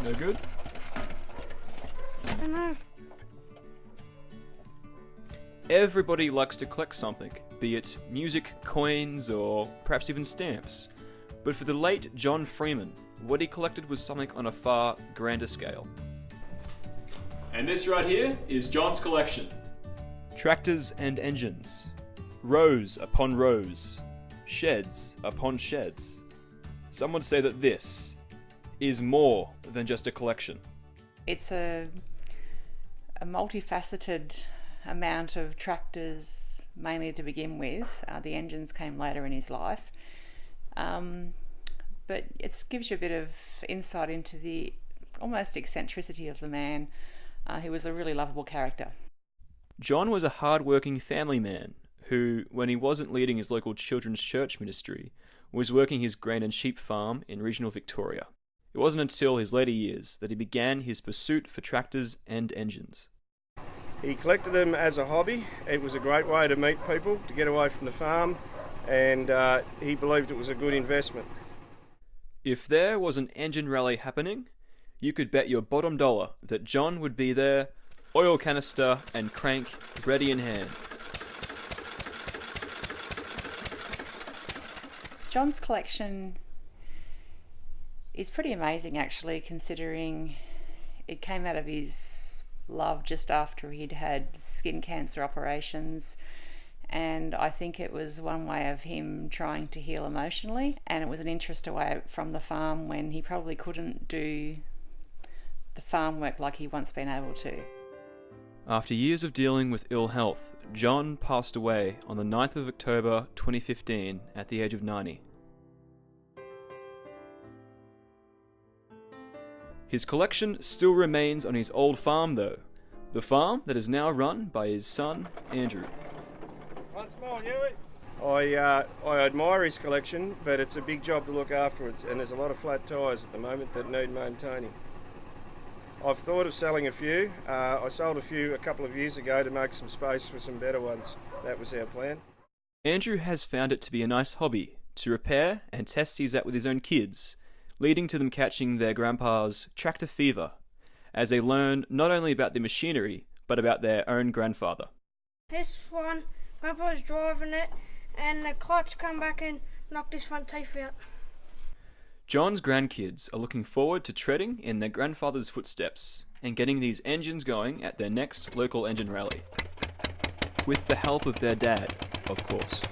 No good? I know. Everybody likes to collect something, be it music, coins, or perhaps even stamps. But for the late John Freeman, what he collected was something on a far grander scale. And this right here is John's collection. Tractors and engines. Rows upon rows. Sheds upon sheds. Some would say that this is more than just a collection. It's a multifaceted amount of tractors, mainly to begin with. The engines came later in his life. But it gives you a bit of insight into the almost eccentricity of the man, who was a really lovable character. John was a hard-working family man who, when he wasn't leading his local children's church ministry, was working his grain and sheep farm in regional Victoria. It wasn't until his later years that he began his pursuit for tractors and engines. He collected them as a hobby. It was a great way to meet people, to get away from the farm, and he believed it was a good investment. If there was an engine rally happening, you could bet your bottom dollar that John would be there, oil canister and crank ready in hand. John's collection is pretty amazing, actually, considering it came out of his love just after he'd had skin cancer operations, and I think it was one way of him trying to heal emotionally, and it was an interest away from the farm when he probably couldn't do the farm work like he'd once been able to. After years of dealing with ill health, John passed away on the 9th of October 2015 at the age of 90. His collection still remains on his old farm though, the farm that is now run by his son, Andrew. Once more, Huey. I admire his collection, but it's a big job to look afterwards, and there's a lot of flat tyres at the moment that need maintaining. I've thought of selling a few. I sold a few a couple of years ago to make some space for some better ones. That was our plan. Andrew has found it to be a nice hobby to repair and test these out with his own kids, leading to them catching their grandpa's tractor fever as they learn not only about the machinery but about their own grandfather. This one, Grandpa was driving it and the clutch come back and knocked his front teeth out. John's grandkids are looking forward to treading in their grandfather's footsteps and getting these engines going at their next local engine rally. With the help of their dad, of course.